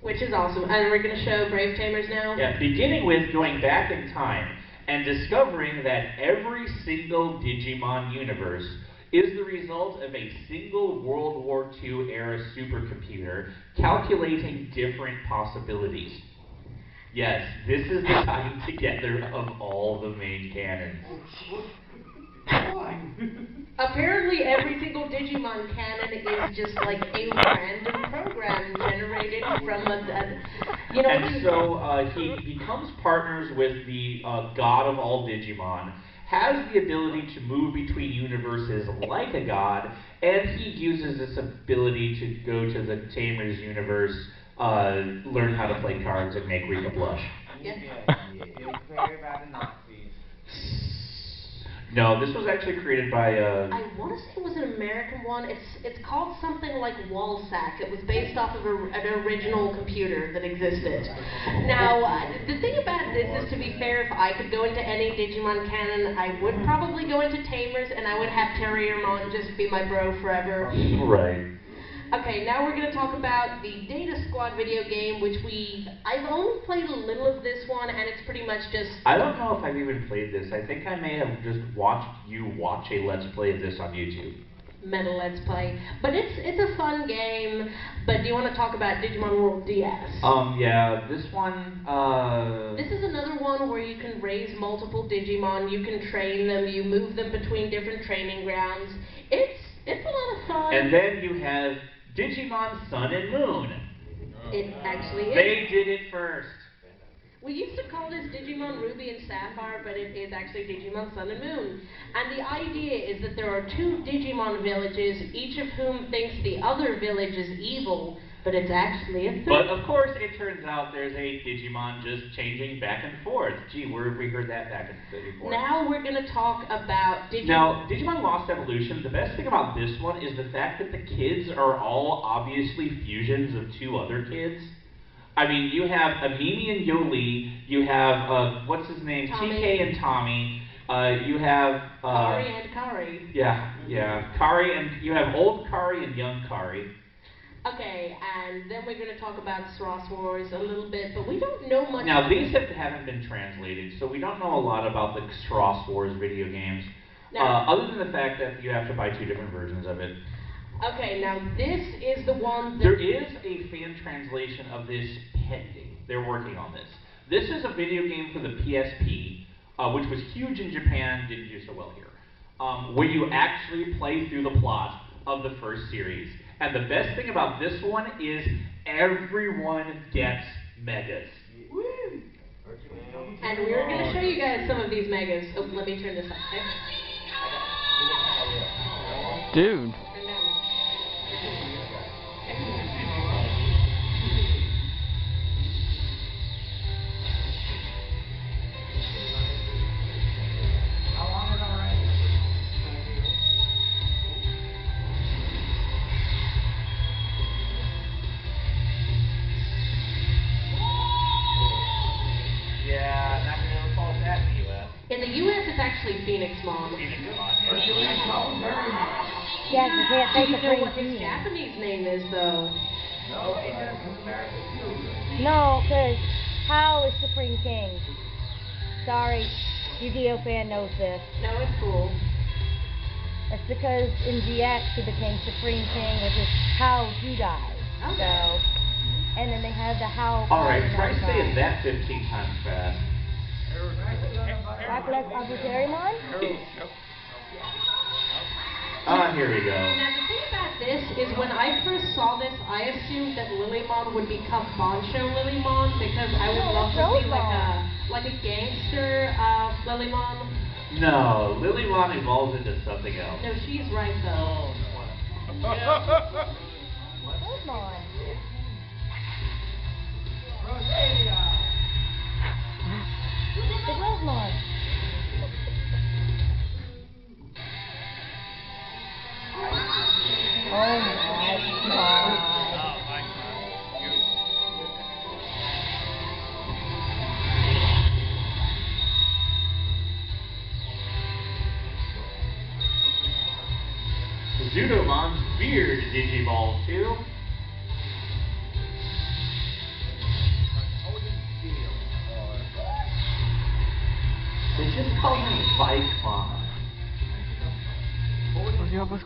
Which is awesome. And we're going to show Brave Tamers now? Yeah, beginning with going back in time and discovering that every single Digimon universe is the result of a single World War II era supercomputer calculating different possibilities. Yes, this is the tying together of all the main canons. Apparently every single Digimon canon is just like a random program generated from you know. And so he becomes partners with the god of all Digimon, has the ability to move between universes like a god, and he uses this ability to go to the Tamers universe, learn how to play cards, and make Rika blush. Yeah. It was created by the Nazis. No, this was actually created by I want to say it was an American one. It's called something like Wallsack. It was based off of an original computer that existed. Now, the thing about this is, to be fair, if I could go into any Digimon canon, I would probably go into Tamers, and I would have Terriermon just be my bro forever. Right. Okay, now we're going to talk about the Data Squad video game, which I've only played a little of this one, and it's pretty much just... I don't know if I've even played this. I think I may have just watched you watch a Let's Play of this on YouTube. Meta Let's Play. But it's a fun game. But do you want to talk about Digimon World DS? Yeah, this one, This is another one where you can raise multiple Digimon, you can train them, you move them between different training grounds. It's a lot of fun. And then you have Digimon Sun and Moon. It actually is. They did it first. We used to call this Digimon Ruby and Sapphire, but it is actually Digimon Sun and Moon. And the idea is that there are two Digimon villages, each of whom thinks the other village is evil, but it's actually a third. But of course, it turns out there's a Digimon just changing back and forth. Gee, where have we heard that back and forth before? Now we're going to talk about Digimon. Now, Digimon Lost Evolution, the best thing about this one is the fact that the kids are all obviously fusions of two other kids. I mean, you have Amimi and Yoli, you have, what's his name, Tommy. TK and Tommy, you have... Kari and Kari. Yeah, Kari, and you have old Kari and young Kari. Okay, and then we're going to talk about Sross Wars a little bit, but we don't know much. Now, these haven't been translated, so we don't know a lot about the Sross Wars video games, other than the fact that you have to buy two different versions of it. Okay, now this is the one that... There is a fan translation of this pending. They're working on this. This is a video game for the PSP, which was huge in Japan, didn't do so well here, where you actually play through the plot of the first series. And the best thing about this one is everyone gets megas. Woo! And we're going to show you guys some of these megas. Oh, let me turn this up, okay? Dude. Turn down. In the U.S., it's actually Phoenix Mom. Yes, you can't Do say you know Supreme what his King. Japanese name is, though? No, because Hao is Supreme King. Sorry, Yu-Gi-Oh fan knows this. No, it's cool. That's because in GX he became Supreme King, which is Hao Judai. Okay. So, and then they have the Hao. Alright, try saying that 15 times fast. Backlash Arbitrarimon? Here we go. Now, the thing about this is when I first saw this, I assumed that Lilymon would become Boncho Lilymon because I would love to see like a gangster Lilymon. No, Lilymon evolves into something else. No, she's right though. Rosemon. The Rosemon. Weird Digiball too. They just call him Vicon. I was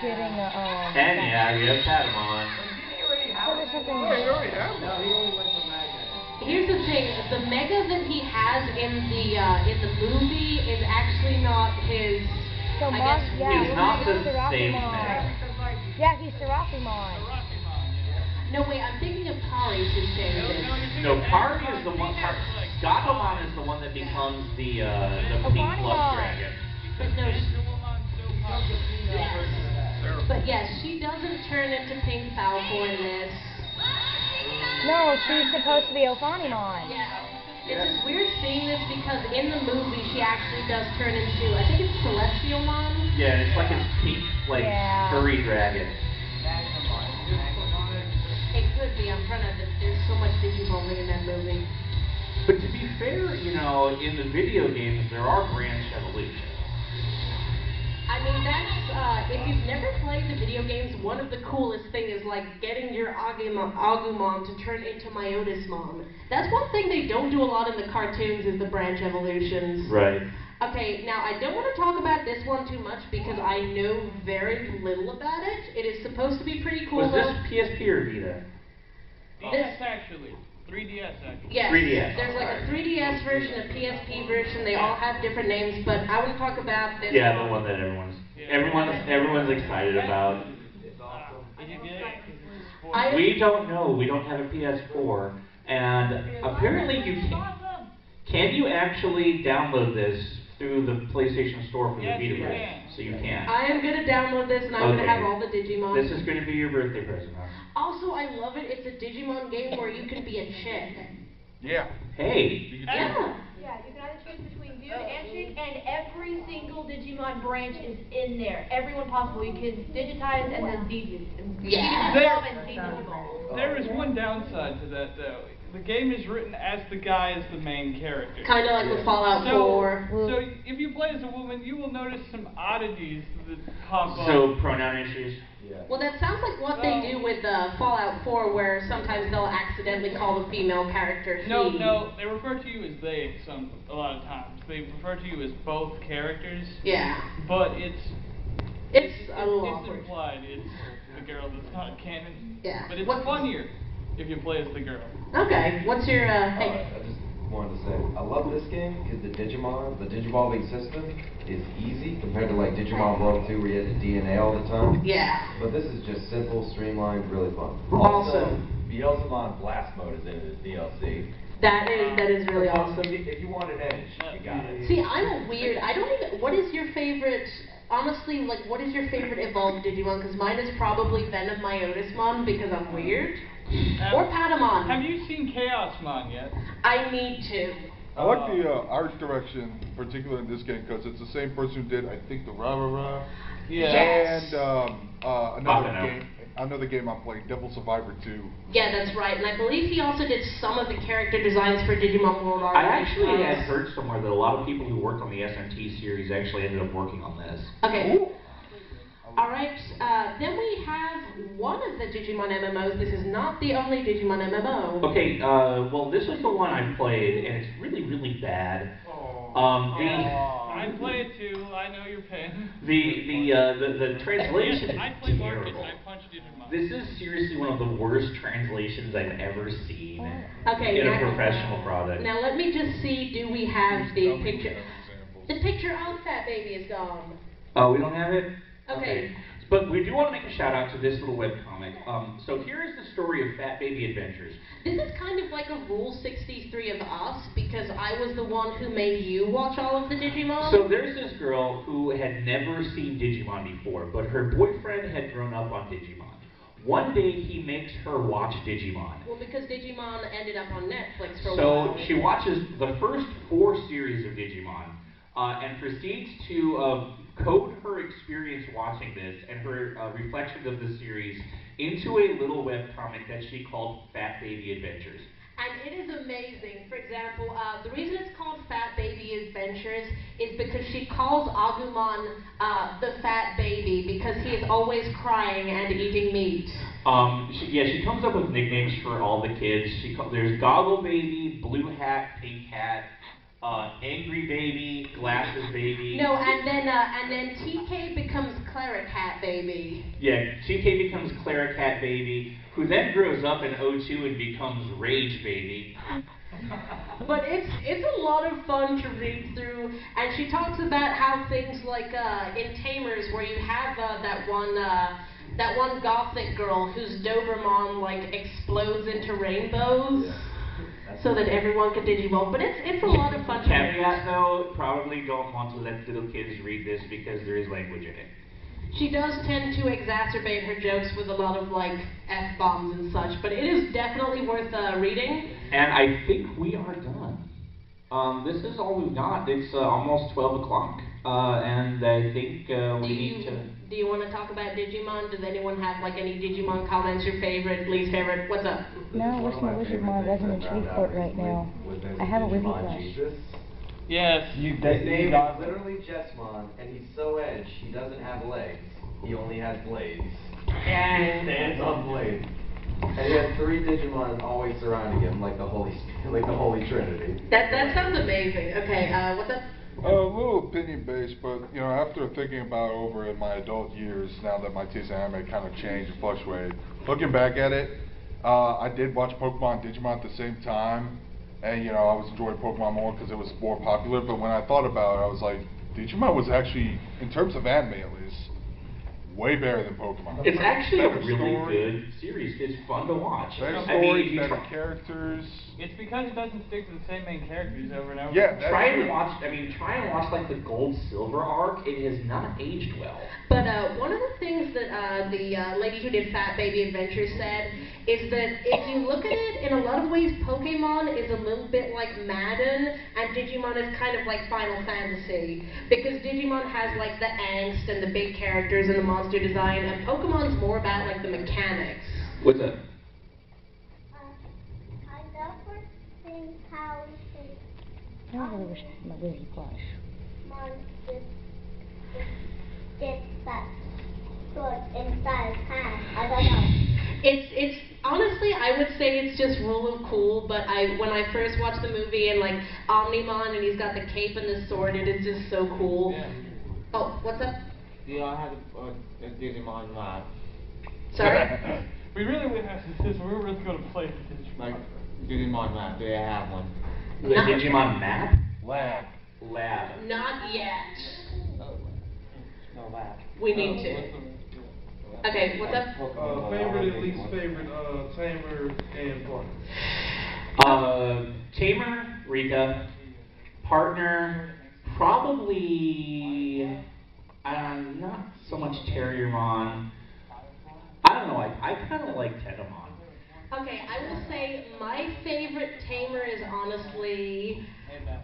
getting And yeah, we have Patamon. Here's the thing: the Mega that he has in the movie is actually not his. So I guess He's not the same Seraphimon. Mega. Yeah, he's Seraphimon. No, wait, I'm thinking of Kari's who's Tamer. No, Kari is the one. Gatomon is the one that becomes the pink love dragon. But no, but yes, she doesn't turn into Pink Falcor in this. No, she's supposed to be Ophanimon. Yeah. It's just weird seeing this because in the movie she actually does turn into, I think it's Celestial Mom. Yeah, it's like his pink, furry dragon. It could be. I'm trying to. There's so much Digimon in that movie. But to be fair, you know, in the video games there are branch evolutions. I mean, that's, if you've never played the video games, one of the coolest things is, like, getting your Agumon to turn into Myotismon. That's one thing they don't do a lot in the cartoons is the branch evolutions. Right. Okay, now, I don't want to talk about this one too much because I know very little about it. It is supposed to be pretty cool, Was though. this PSP or Vita? DS, actually. 3DS, actually. Yes, 3DS. there's like a 3DS version, a PSP version. They all have different names, but I want to talk about this Yeah, the one that everyone's excited about. Did you get it? We don't know. We don't have a PS4, and apparently you can you actually download this through the PlayStation Store for the Vita version? So you can. I am going to download this, and I'm going to have all the Digimon. This is going to be your birthday present, huh? Also, I love it. It's a Digimon game where you can be a chick. Yeah. Hey. Yeah. Yeah, you can either choose between dude and chick, and every single Digimon branch is in there. Everyone possible. You can digitize and then digit. Yeah. There is one downside to that, though. The game is written as the guy is the main character. Kind of like with Fallout 4. So if you play as a woman, you will notice some oddities that pop up. So pronoun issues? Yeah. Well, that sounds like what they do with Fallout 4, where sometimes they'll accidentally call the female character he. No, they refer to you as they a lot of times. They refer to you as both characters. Yeah. But it's a little awkward. It's implied. It's the girl that's not canon. Yeah. But it's funnier if you play as the girl. Okay. What's your I just wanted to say, I love this game because the Digivolving system is easy compared to like Digimon World 2 where you had to DNA all the time. Yeah. But this is just simple, streamlined, really fun. Awesome. Beelzemon Blast Mode is in the DLC. That is really awesome. If you want an edge, you got it. See, I'm weird. I don't even. What is your favorite? Honestly, like, what is your favorite evolved Digimon? Because mine is probably Venom Myotismon because I'm weird. Or Patamon. Have you seen Chaosmon yet? I need to. I like the art direction, particularly in this game, because it's the same person who did, I think, the Rah-Rah-Rah. Yeah. Yes. And another game I'm playing, Devil Survivor 2. Yeah, that's right. And I believe he also did some of the character designs for Digimon World Art. I actually had heard somewhere that a lot of people who worked on the SMT series actually ended up working on this. Okay. Ooh. All right, then we have one of the Digimon MMOs. This is not the only Digimon MMO. Okay, well, this is the one I played, and it's really, really bad. I play it too. I know your pain. The translation is I play terrible. Marcus. I punched Digimon. This is seriously one of the worst translations I've ever seen Okay, in a professional product. Now let me just see. Do we have the picture? The picture of Fat Baby is gone. Oh, we don't have it? Okay. But we do want to make a shout out to this little webcomic. So here is the story of Fat Baby Adventures. This is kind of like a Rule 63 of us, because I was the one who made you watch all of the Digimon. So there's this girl who had never seen Digimon before, but her boyfriend had grown up on Digimon. One day he makes her watch Digimon. Well, because Digimon ended up on Netflix for a So while. she watches the first 4 series of Digimon, and proceeds to code her experience watching this and her reflections of the series into a little webcomic that she called Fat Baby Adventures. And it is amazing. For example, the reason it's called Fat Baby Adventures is because because she calls Agumon the fat baby because he is always crying and eating meat. She comes up with nicknames for all the kids. There's Goggle Baby, Blue Hat, Pink Hat, Angry Baby, Glasses Baby. No, and then TK becomes Cleric Hat Baby. Yeah, TK becomes Cleric Hat Baby, who then grows up in O2 and becomes Rage Baby. But it's a lot of fun to read through, and she talks about how things like in Tamers, where you have that one gothic girl whose Doberman like explodes into rainbows. Yeah. So that everyone can Digimon, but it's a lot of fun to read. Caveat though, probably don't want to let little kids read this because there is language in it. She does tend to exacerbate her jokes with a lot of like F-bombs and such, but it is definitely worth reading. And I think we are done. This is all we've got. It's almost 12 o'clock, and I think we need to... Do you want to talk about Digimon? Does anyone have like any Digimon comments? Your favorite, least favorite? What's up? No, I wish my Wizardmon wasn't in Shreveport right now. I have a Wizzy Flash. Yes. His name is literally Jessmon, and he's so edge, he doesn't have legs. He only has blades. And he stands on blades. And he has 3 Digimon always surrounding him, like the Holy Trinity. That sounds amazing. Okay, what's up? A little opinion based, but you know, after thinking about it over in my adult years, now that my taste in anime kind of changed and fluctuated, looking back at it, I did watch Pokemon and Digimon at the same time, and you know, I was enjoying Pokemon more because it was more popular. But when I thought about it, I was like, Digimon was actually, in terms of anime at least, way better than Pokemon. It's actually a really story, good series. It's fun to watch. Better stories, better characters. It's because it doesn't stick to the same main characters over and over. Yeah, try and watch like the Gold Silver arc. It has not aged well. But one of the things that the lady who did Fat Baby Adventure said is that if you look at it, in a lot of ways, Pokemon is a little bit like Madden, and Digimon is kind of like Final Fantasy. Because Digimon has like the angst and the big characters and the monster design, and Pokemon's more about like the mechanics. What's up? I never think how I really wish I had my Wizzy Flash. monsters get that sword inside his hand. I don't know. It's honestly, I would say it's just rule of cool, but when I first watched the movie and like Omnimon and he's got the cape and the sword, it is just so cool. Yeah. Oh, what's up? Yeah, I had a Digimon lab. Sorry? We really would have to, we were really going to play Digimon. Like, Digimon lab, do I have one? The Digimon map? Lab. Not yet. No lab. We need to. Okay, what's up? Favorite and least favorite Tamer and partner. Tamer, Rika. Partner, probably not so much Terriermon. I don't know, I kind of like Tenamon. Okay, I will say my favorite Tamer is honestly,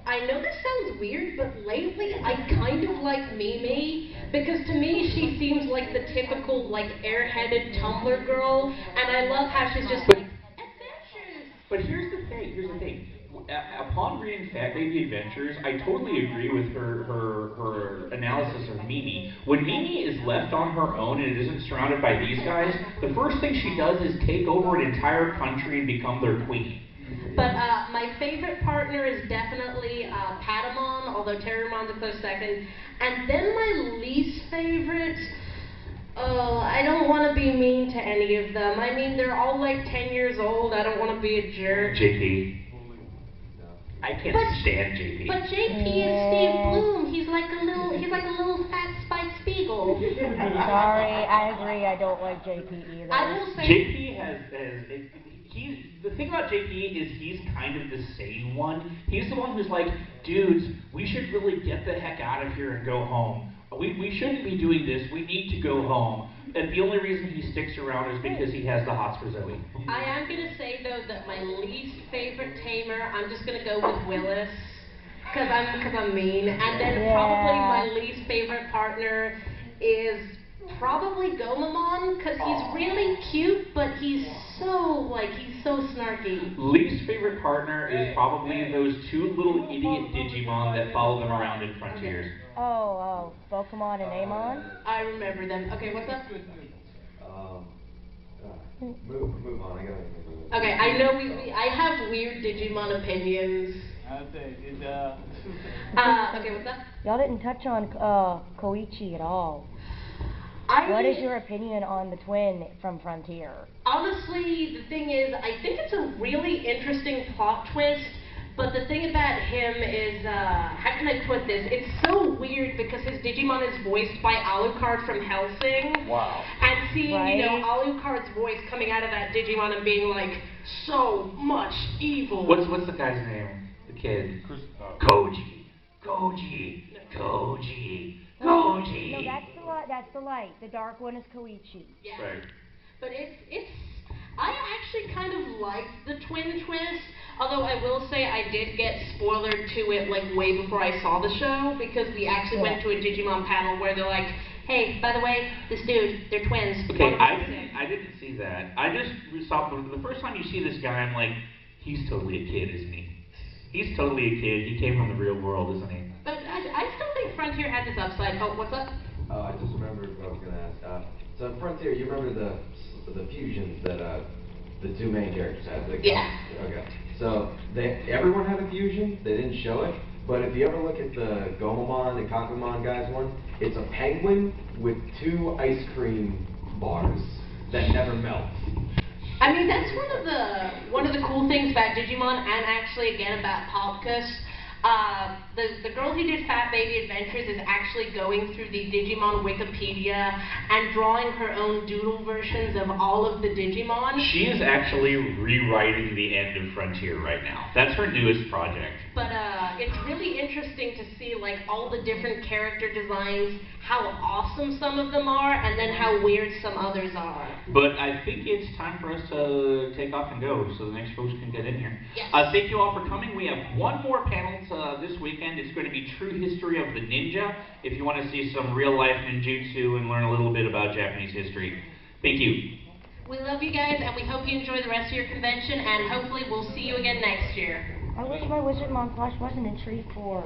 I know this sounds weird, but lately I kind of like Mimi, because to me she seems like the typical like airheaded Tumblr girl, and I love how she's just like, adventures! But here's the thing. Upon reading Fat Baby Adventures, I totally agree with her analysis of Mimi. When Mimi is left on her own and isn't surrounded by these guys, the first thing she does is take over an entire country and become their queen. But my favorite partner is definitely Patamon, although Terriermon's a close second. And then my least favorite, I don't want to be mean to any of them. I mean, they're all like 10 years old. I don't want to be a jerk. JP. I can't stand JP. But JP is Steve Bloom. He's like a little fat Spike Spiegel. Sorry, I agree. I don't like JP either. I will say JP the thing about JP is he's kind of the sane one. He's the one who's like, dudes, we should really get the heck out of here and go home. We shouldn't be doing this. We need to go home. And the only reason he sticks around is because he has the hots for Zoe. I am going to say, though, that my least favorite Tamer, I'm just going to go with Willis, because I'm mean. And then probably my least favorite partner is Probably Gomamon, because he's really cute, but he's so snarky. Least favorite partner is probably those two little idiot Digimon that follow them around in Frontiers. Pokemon and Amon? I remember them. Okay, what's up? Move on, I gotta move. Okay, I know I have weird Digimon opinions. Okay, what's up? Y'all didn't touch on Koichi at all. What is your opinion on the twin from Frontier? Honestly, the thing is, I think it's a really interesting plot twist, but the thing about him is, how can I put this? It's so weird because his Digimon is voiced by Alucard from Hellsing. Wow. And seeing, Alucard's voice coming out of that Digimon and being like, so much evil. What's the guy's name? The kid. Koji. Koji. Koji. Koji. No, that's the light. The dark one is Koichi. Yeah. Right. But I actually kind of liked the twin twist, although I will say I did get spoilered to it like way before I saw the show, because we actually went to a Digimon panel where they're like, hey, by the way, this dude, they're twins. Okay, I didn't see that. I just saw, the first time you see this guy, I'm like, he's totally a kid, isn't he? He's totally a kid. He came from the real world, isn't he? But I still think Frontier had this upside. Oh, what's up? I just remembered what I was going to ask. So in Frontier, you remember the fusions that the two main characters had? Yeah. Okay. So everyone had a fusion. They didn't show it. But if you ever look at the Gomamon and Kakumon guys one, it's a penguin with two ice cream bars that never melt. I mean, that's one of the cool things about Digimon, and actually again about Popkus. The girl who did Fat Baby Adventures is actually going through the Digimon Wikipedia and drawing her own doodle versions of all of the Digimon. She is actually rewriting the end of Frontier right now. That's her newest project. But it's really interesting to see like all the different character designs, how awesome some of them are, and then how weird some others are. But I think it's time for us to take off and go, so the next folks can get in here. Yes. Thank you all for coming. We have one more panel this weekend. It's going to be True History of the Ninja, if you want to see some real-life ninjutsu and learn a little bit about Japanese history. Thank you. We love you guys, and we hope you enjoy the rest of your convention, and hopefully we'll see you again next year. I wish my Wizardmon plush wasn't in Tree 4.